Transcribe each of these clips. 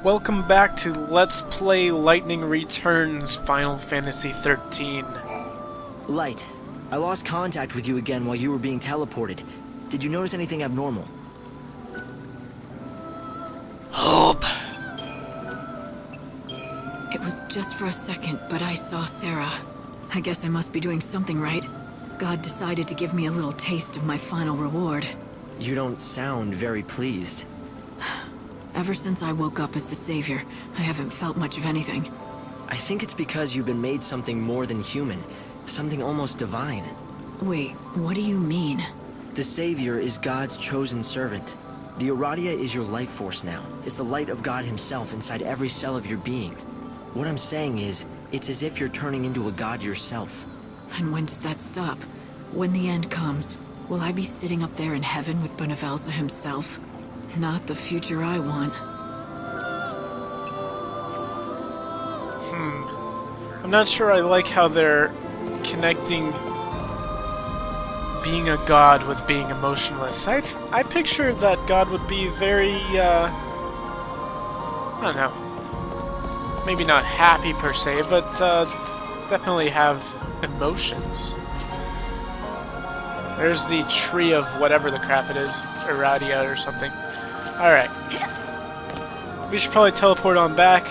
Welcome back to Let's Play Lightning Returns Final Fantasy 13. Light, I lost contact with you again while you were being teleported. Did you notice anything abnormal? Hope. It was just for a second, but I saw Sarah. I guess I must be doing something right. God decided to give me a little taste of my final reward. You don't sound very pleased. Ever since I woke up as the Savior, I haven't felt much of anything. I think it's because you've been made something more than human. Something almost divine. Wait, what do you mean? The Savior is God's chosen servant. The Aradia is your life force now. It's the light of God himself inside every cell of your being. What I'm saying is, it's as if you're turning into a god yourself. And when does that stop? When the end comes, will I be sitting up there in heaven with Benevelsa himself? Not the future I want. I'm not sure I like how they're connecting being a god with being emotionless. I picture that God would be very, I don't know, maybe not happy per se, but definitely have emotions. There's the tree of whatever the crap it is, Aradia or something. Alright. We should probably teleport on back,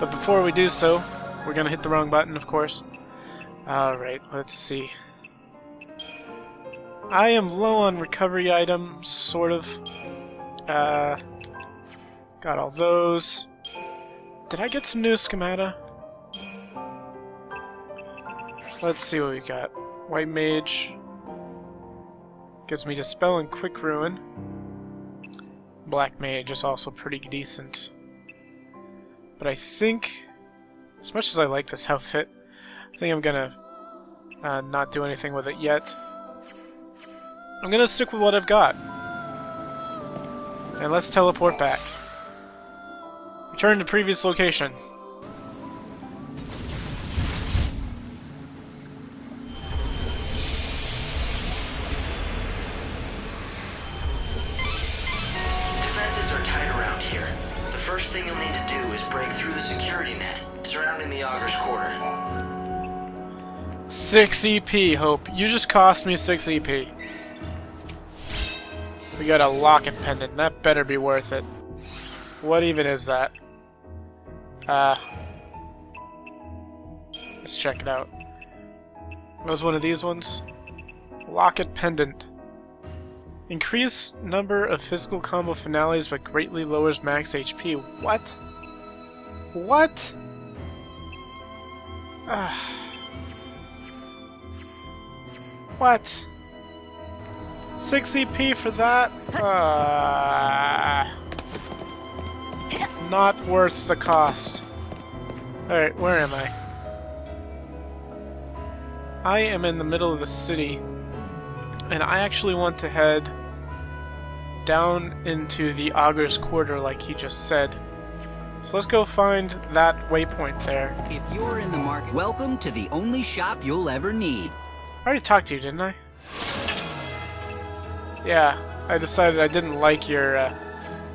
but before we do so, we're gonna hit the wrong button, of course. Alright, let's see. I am low on recovery items, sort of. Got all those. Did I get some new schemata? Let's see what we got. White Mage. Gives me Dispel and Quick Ruin. Black Mage is also pretty decent. But I think, as much as I like this outfit, I think I'm gonna not do anything with it yet. I'm gonna stick with what I've got. And let's teleport back. Return to previous location. Defenses are tight around here. The first thing you'll need to do is break through the security net surrounding the Augur's Quarter. 6 EP, Hope. You just cost me 6 EP. We got a locket pendant. That better be worth it. What even is that? Let's check it out. Was one of these ones? Locket pendant. Increase number of physical combo finales but greatly lowers max HP. What? What? What? 6 EP for that? Not worth the cost. Alright, where am I? I am in the middle of the city, and I actually want to head down into the Augur's Quarter like he just said. So let's go find that waypoint there. If you're in the market, welcome to the only shop you'll ever need. I already talked to you, didn't I? Yeah, I decided I didn't like your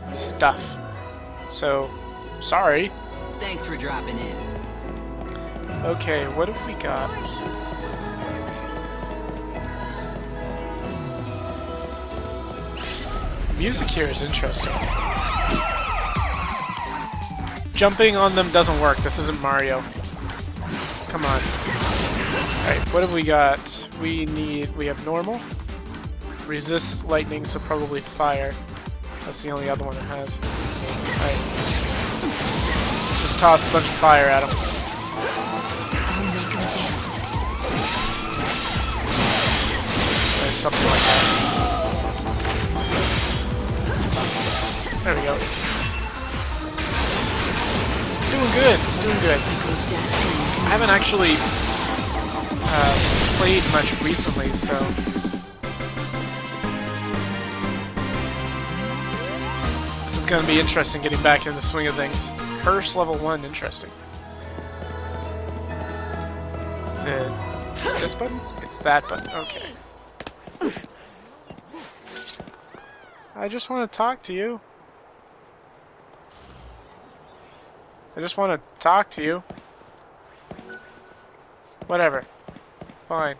stuff. So, sorry. Thanks for dropping in. Okay, what have we got? Music here is interesting. Jumping on them doesn't work. This isn't Mario. Come on. Alright, what have we got? We have normal. Resist lightning, so probably fire. That's the only other one it has. Alright. Just toss a bunch of fire at him. I'll make him dance. Or something like that. There we go. Doing good, doing good. I haven't actually played much recently, so... This is going to be interesting getting back in the swing of things. Curse level 1, interesting. Is it this button? It's that button, okay. I just want to talk to you. I just want to talk to you. Whatever. Fine.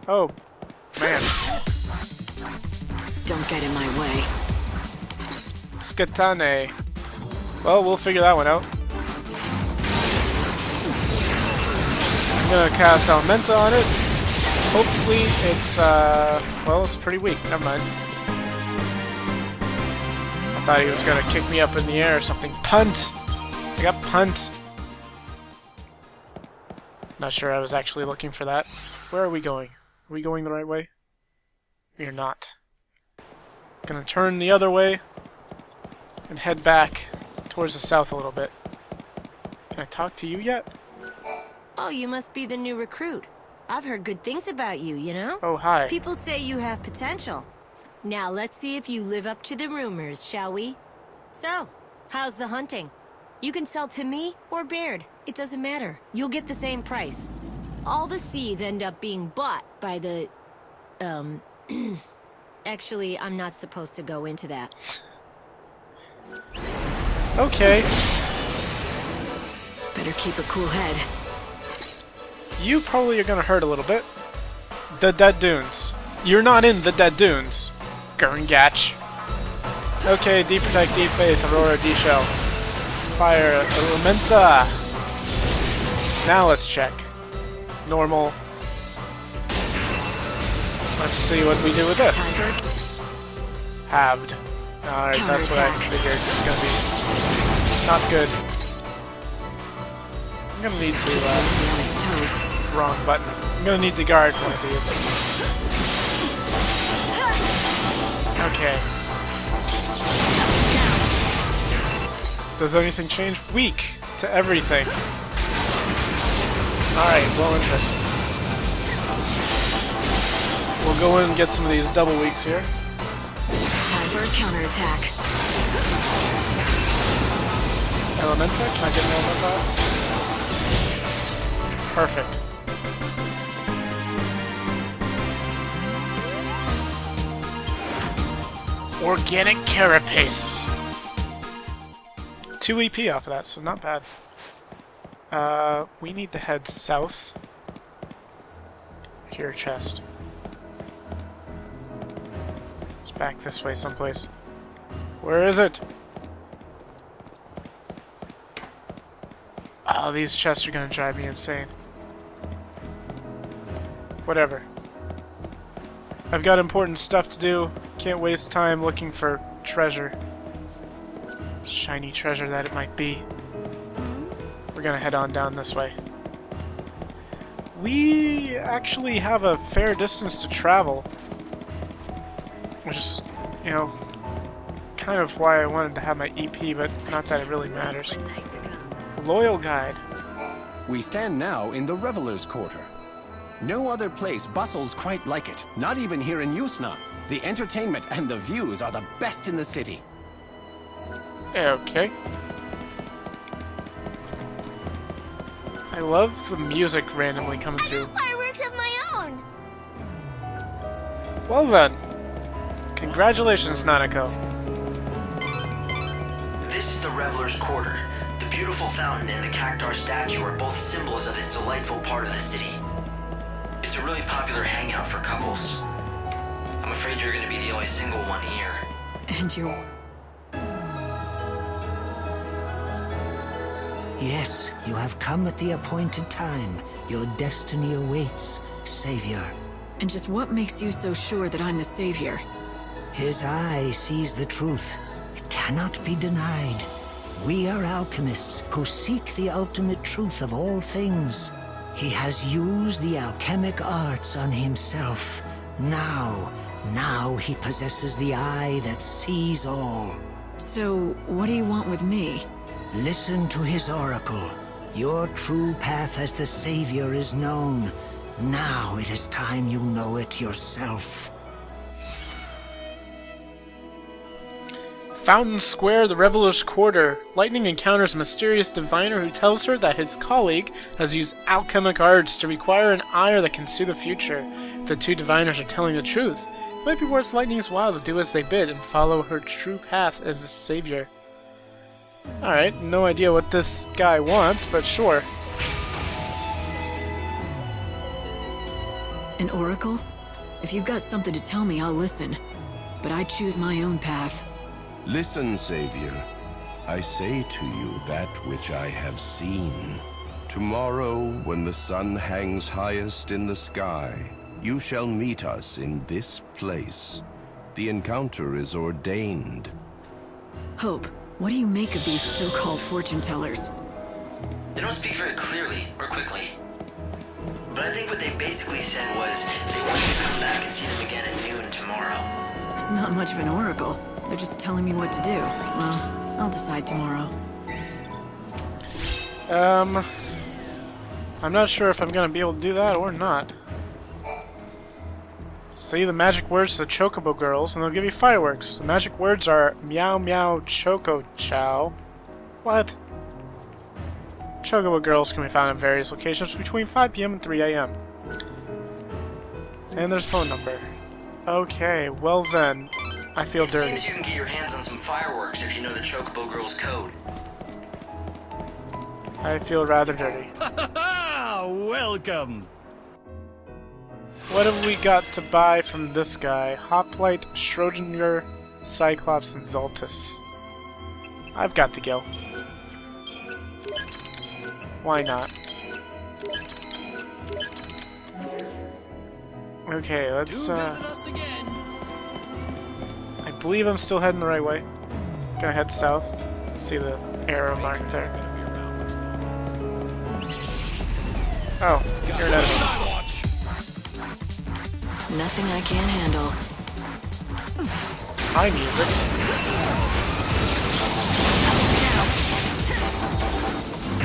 Oh, man. Don't get in my way. Skatane. Well, we'll figure that one out. I'm gonna cast Elementa on it. Hopefully it's, well, it's pretty weak. Never mind. I thought he was gonna kick me up in the air or something. Punt! I got punt. Not sure I was actually looking for that. Where are we going? Are we going the right way? We are not. Gonna turn the other way and head back towards the south a little bit. Can I talk to you yet? Oh, you must be the new recruit. I've heard good things about you, you know? Oh, hi. People say you have potential. Now let's see if you live up to the rumors, shall we? So, how's the hunting? You can sell to me or Baird. It doesn't matter. You'll get the same price. All the seeds end up being bought by the... Actually, I'm not supposed to go into that. Okay. Better keep a cool head. You probably are gonna hurt a little bit. The Dead Dunes. You're not in the Dead Dunes. Gurngach. Okay, Deep Protect, Deep Faith, Aurora, D-Shell. Fire, Elementa. Now let's check. Normal. Let's see what we do with this. Halved. Alright, that's what I figured. It's gonna be not good. I'm gonna need to, On its toes. wrong button. I'm gonna need to guard one of these. Okay. Does anything change? Weak to everything. Alright, well, interesting. We'll go in and get some of these double weaks here. Time for a counterattack. Elementa? Can I get an Elementa? Perfect. Organic Carapace. 2 EP off of that, so not bad. We need to head south. Here, chest. It's back this way someplace. Where is it? Oh, these chests are gonna drive me insane. Whatever. I've got important stuff to do. Can't waste time looking for treasure. Shiny treasure that it might be. We're gonna head on down this way. We actually have a fair distance to travel. Which is, you know, kind of why I wanted to have my EP, but not that it really matters. Loyal Guide. We stand now in the Revelers' Quarter. No other place bustles quite like it, not even here in Yusnaan. The entertainment and the views are the best in the city. Okay. I love the music randomly coming through. Fireworks of my own! Well then. Congratulations, Nanako. This is the Revelers' Quarter. The beautiful fountain and the Cactar statue are both symbols of this delightful part of the city. It's a really popular hangout for couples. I'm afraid you're going to be the only single one here. And you're... Yes, you have come at the appointed time. Your destiny awaits, Savior. And just what makes you so sure that I'm the savior? His eye sees the truth. It cannot be denied. We are alchemists who seek the ultimate truth of all things. He has used the alchemic arts on himself. Now he possesses the eye that sees all. So, what do you want with me? Listen to his oracle. Your true path as the Savior is known. Now it is time you know it yourself. Fountain Square, the Revelers' Quarter. Lightning encounters a mysterious diviner who tells her that his colleague has used alchemic arts to require an eye that can see the future. If the two diviners are telling the truth, it might be worth Lightning's while to do as they bid and follow her true path as a savior. Alright, no idea what this guy wants, but sure. An oracle? If you've got something to tell me, I'll listen. But I choose my own path. Listen, Savior. I say to you that which I have seen. Tomorrow, when the sun hangs highest in the sky, you shall meet us in this place. The encounter is ordained. Hope, what do you make of these so-called fortune tellers? They don't speak very clearly or quickly. But I think what they basically said was they want you to come back and see them again at noon tomorrow. It's not much of an oracle. They're just telling me what to do. Well, I'll decide tomorrow. I'm not sure if I'm gonna be able to do that or not. Say the magic words to the Chocobo girls and they'll give you fireworks. The magic words are meow meow choco chow. What? Chocobo girls can be found in various locations between 5 p.m. and 3 a.m. And there's a phone number. Okay, well then, I feel dirty. Seems you can get your hands on some fireworks if you know the Chocobo girls' code. I feel rather dirty. Welcome. What have we got to buy from this guy? Hoplite, Schrodinger, Cyclops, and Zoltus. I've got to go. Why not? Okay, let's I believe I'm still heading the right way. Gonna head south. See the arrow mark there. Oh, you're an enemy. Nothing I can't handle. Hi, music.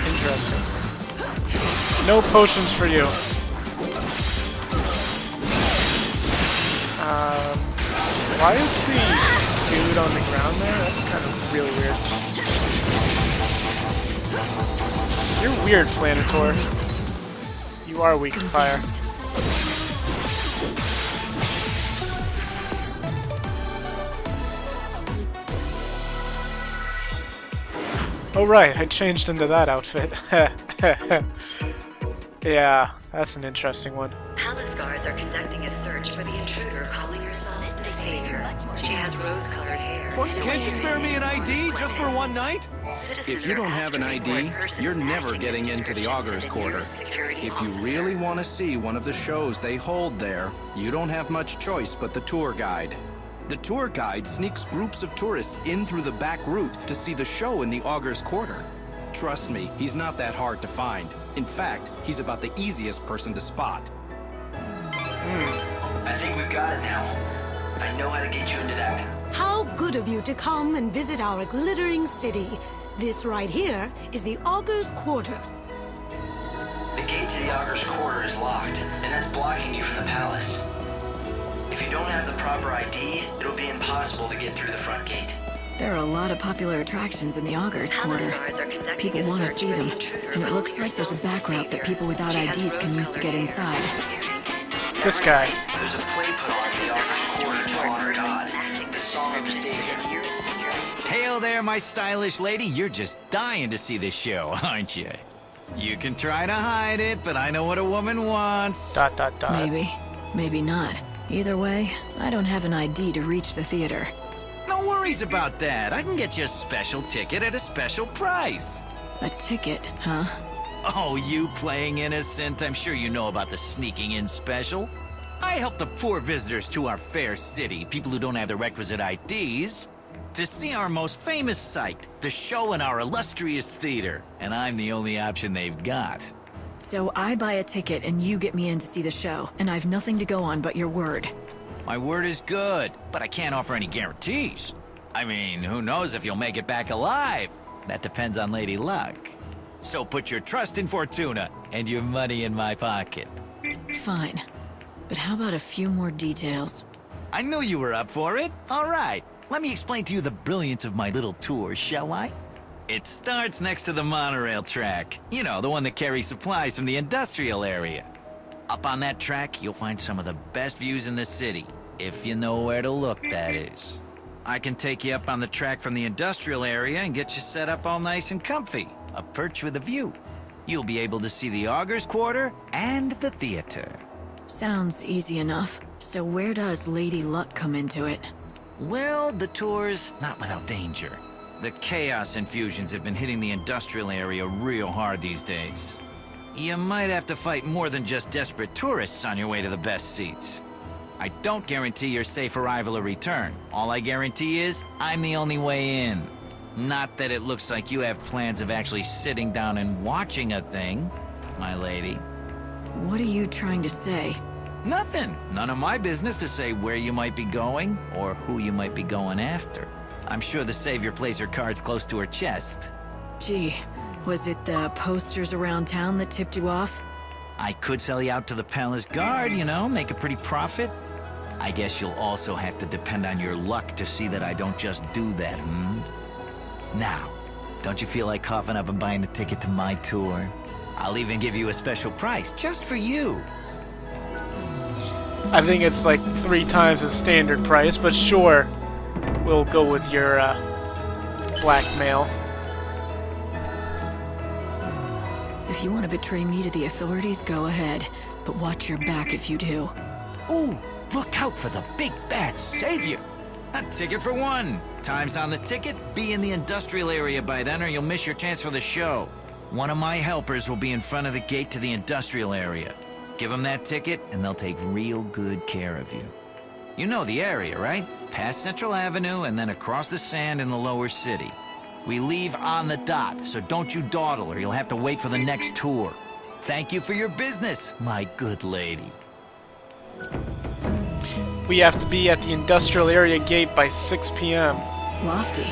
Interesting. No potions for you. Why is the dude on the ground there? That's kind of really weird. You're weird, Flanator. You are weak to fire. Oh right, I changed into that outfit. Yeah, that's an interesting one. Palace guards are conducting a search for the intruder calling herself the Savior. She has rose-colored hair. Can't you spare me an ID just for one night? If you don't have an ID, you're never getting into the Augur's Quarter. If you really want to see one of the shows they hold there, you don't have much choice but the tour guide. The tour guide sneaks groups of tourists in through the back route to see the show in the Augur's Quarter. Trust me, he's not that hard to find. In fact, he's about the easiest person to spot. I think we've got it now. I know how to get you into that. How good of you to come and visit our glittering city. This right here is the Augur's Quarter. The gate to the Augur's Quarter is locked, and that's blocking you from the palace. If you don't have the proper ID, it'll be impossible to get through the front gate. There are a lot of popular attractions in the Augur's Quarter. People want to see them, and it looks like there's a back route that people without IDs can use to get inside. This guy. There's a play put on in the Augur's Quarter to honor God, the Song of the Savior. Hail there, my stylish lady. You're just dying to see this show, aren't you? You can try to hide it, but I know what a woman wants. ... Maybe. Maybe not. Either way, I don't have an ID to reach the theater. No worries about that. I can get you a special ticket at a special price. A ticket, huh? Oh, you playing innocent? I'm sure you know about the sneaking in special. I help the poor visitors to our fair city, people who don't have the requisite IDs, to see our most famous sight, the show in our illustrious theater. And I'm the only option they've got. So I buy a ticket and you get me in to see the show, and I've nothing to go on but your word. My word is good, but I can't offer any guarantees. I mean, who knows if you'll make it back alive? That depends on Lady Luck. So put your trust in Fortuna and your money in my pocket. Fine. But how about a few more details? I knew you were up for it. All right, let me explain to you the brilliance of my little tour, shall I? It starts next to the monorail track. You know, the one that carries supplies from the industrial area. Up on that track, you'll find some of the best views in the city. If you know where to look, that is. I can take you up on the track from the industrial area and get you set up all nice and comfy. A perch with a view. You'll be able to see the Augur's Quarter and the theater. Sounds easy enough. So where does Lady Luck come into it? Well, the tour's not without danger. The chaos infusions have been hitting the industrial area real hard these days. You might have to fight more than just desperate tourists on your way to the best seats. I don't guarantee your safe arrival or return. All I guarantee is, I'm the only way in. Not that it looks like you have plans of actually sitting down and watching a thing, my lady. What are you trying to say? Nothing. None of my business to say where you might be going or who you might be going after. I'm sure the Savior plays her cards close to her chest. Gee, was it the posters around town that tipped you off? I could sell you out to the palace guard, you know, make a pretty profit. I guess you'll also have to depend on your luck to see that I don't just do that, Now, don't you feel like coughing up and buying a ticket to my tour? I'll even give you a special price, just for you. I think it's like 3 times the standard price, but sure. We'll go with your blackmail. If you want to betray me to the authorities, go ahead. But watch your back if you do. Ooh, look out for the big bad Savior! A ticket for 1. Time's on the ticket. Be in the industrial area by then or you'll miss your chance for the show. One of my helpers will be in front of the gate to the industrial area. Give them that ticket and they'll take real good care of you. You know the area, right? Past Central Avenue and then across the sand in the lower city. We leave on the dot, so don't you dawdle or you'll have to wait for the next tour. Thank you for your business, my good lady. We have to be at the industrial area gate by 6 p.m. Lofty.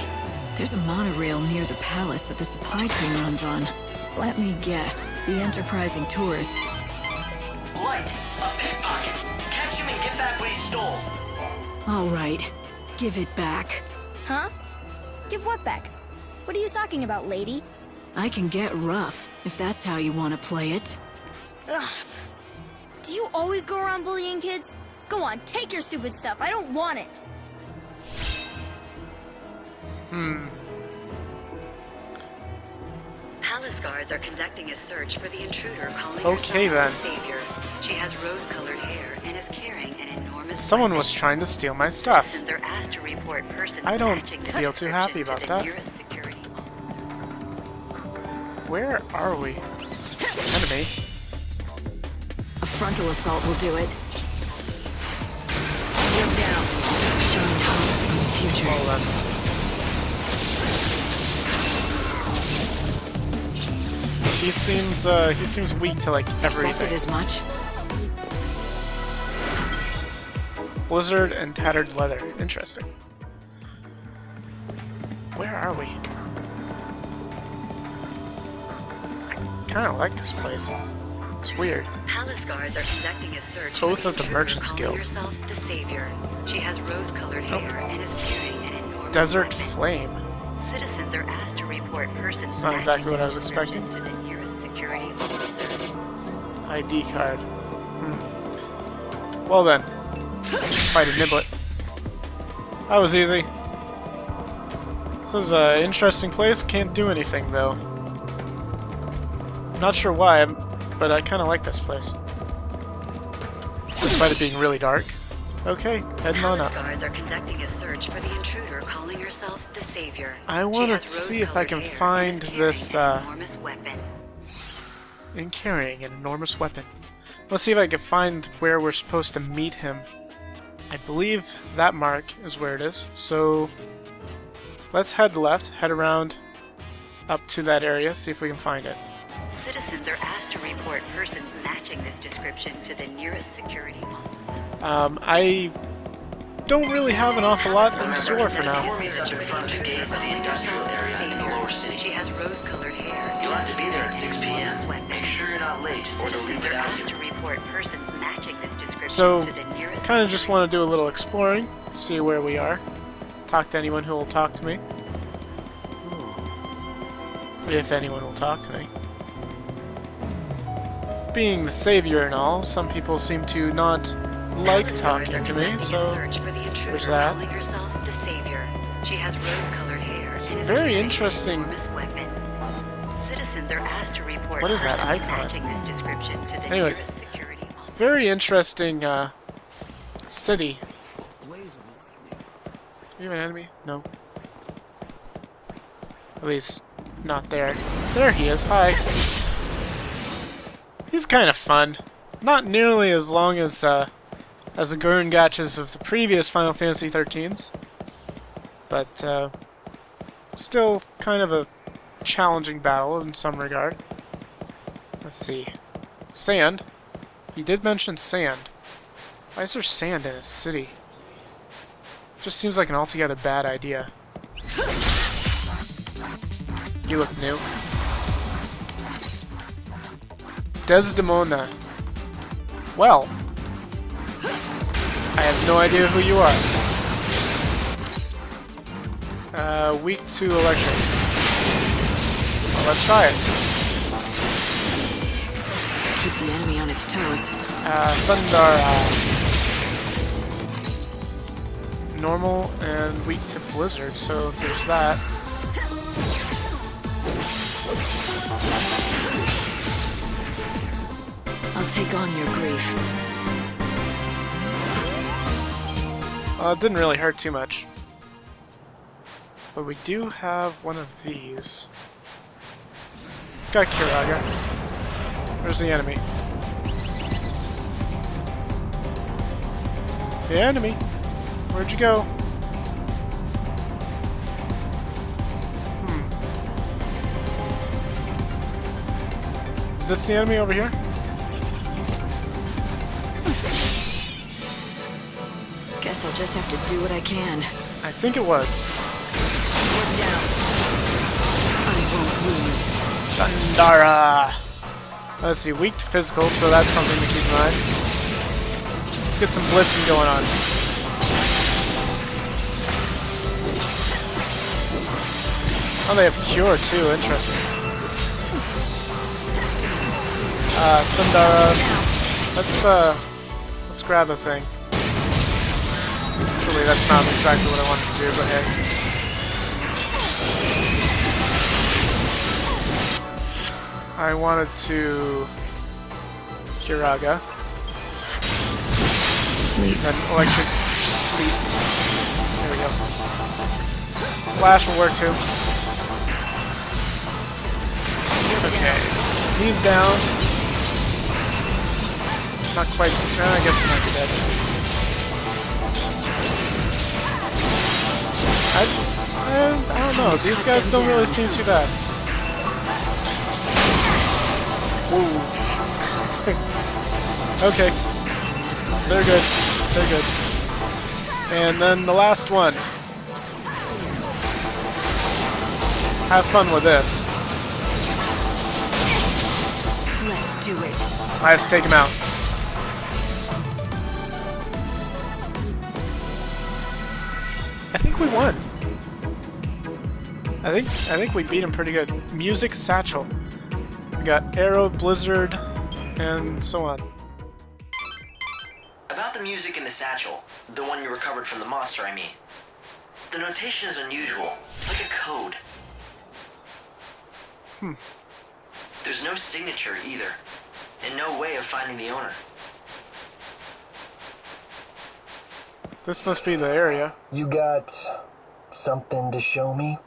There's a monorail near the palace that the supply train runs on. Let me guess. The enterprising tourist. Light! A pickpocket! Catch him and get back what he stole! All right. Give it back. Huh? Give what back? What are you talking about, lady? I can get rough, if that's how you want to play it. Ugh. Do you always go around bullying kids? Go on, take your stupid stuff. I don't want it. Palace guards are conducting a search for the intruder calling Okay, herself then. the Savior. She has rose-colored hair and is carrying an enormous Someone weapon. was trying to steal my stuff. Citizens are asked to report persons I don't matching the feel too happy description about to that. the nearest security Where are we? Enemy. A frontal assault will do it. You're down. Showing hope in the future. Hold on. He seems weak to like Expected everything. as much. Blizzard and tattered leather. Interesting. Where are we? I kind of like this place. It's weird. Palace guards are conducting a search Both for of the intruder Merchants calling Guild. herself the Savior. She has rose-colored hair and is carrying an enormous Desert weapon. Flame. Citizens are asked to report persons It's not exactly what I was matching expecting. the description to the nearest security officer. ID card. Well then. Fight a niblet. That was easy. This is an interesting place. Can't do anything though. Not sure why, but I kind of like this place. Despite it being really dark. Okay, heading on up. Palace guards are conducting a search for the intruder calling herself the Savior. I She want has to see if I can rose-colored hair find and is carrying this, an enormous weapon. in carrying an enormous weapon. Let's see if I can find where we're supposed to meet him. I believe that mark is where it is. So let's head left, head around up to that area, see if we can find it. Citizens are asked to report persons matching this description to the nearest security officer. I don't really have an awful lot in store for now. Tour meets up in front of the gate of the industrial area in the lower city. She has rose-colored hair. You'll have to be there at 6 p.m. Make sure you're not late, or they'll leave Citizens it are out asked here. to report persons matching this description So, to the nearest kind of just want to do a little exploring, see where we are. Talk to anyone who will talk to me. If anyone will talk to me. Being the savior and all, some people seem to not like talking to me, so there's that. Calling herself the Savior. She has rose-colored hair. It's very interesting. Weapon. Citizens are asked to report What is that persons icon? matching this description to the Anyways, nearest security. it's a very interesting city. You have an enemy? No. At least, not there. There he is. Hi. He's kind of fun. Not nearly as long as the Gurungachas of the previous Final Fantasy 13s. But, still kind of a challenging battle in some regard. Let's see. Sand. He did mention sand. Why is there sand in a city? Just seems like an altogether bad idea. You look new. Desdemona. Well, I have no idea who you are. Weak to electric. Well, let's try it. Keep the enemy on its toes. Thunder. Normal and weak to blizzard, so there's that. I'll take on your grief. It didn't really hurt too much. But we do have one of these. Got Kiraga. Where's the enemy? The enemy! Where'd you go? Is this the enemy over here? Guess I'll just have to do what I can. I think it was. Get down. I won't lose. Thundara! Let's see, weak to physical, so that's something to keep in mind. Let's get some blitzing going on. Oh, they have Cure too, interesting. Thundara. Let's grab the thing. Actually, that's not exactly what I wanted to do, but hey. I wanted to Kiraga. Sleep. And then electric sleep. There we go. Slash will work too. Okay. He's down. Not quite. I guess he might be dead. I don't know. These guys don't really seem too bad. Whoa. Okay. They're good. They're good. And then the last one. Have fun with this. Let's do it. Let's take him out. I think we won. I think we beat him pretty good. Music Satchel. We got Arrow, Blizzard, and so on. About the music in the satchel, the one you recovered from the monster, I mean. The notation is unusual. It's like a code. There's no signature either, and no way of finding the owner. This must be the area. You got something to show me?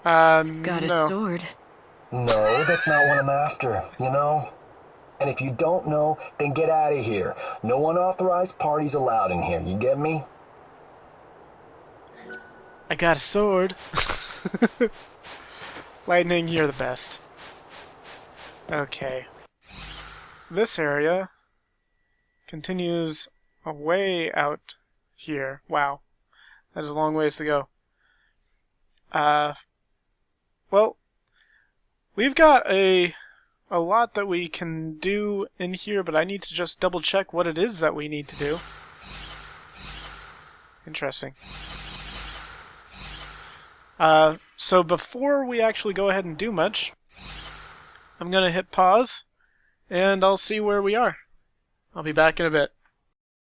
Got a no. sword. No, that's not what I'm after, you know? And if you don't know, then get out of here. No unauthorized parties allowed in here, you get me? I got a sword. Lightning, you're the best. Okay. This area continues way out here. Wow. That is a long ways to go. Well, we've got a lot that we can do in here, but I need to just double check what it is that we need to do. Interesting. So before we actually go ahead and do much, I'm gonna hit pause, and I'll see where we are. I'll be back in a bit.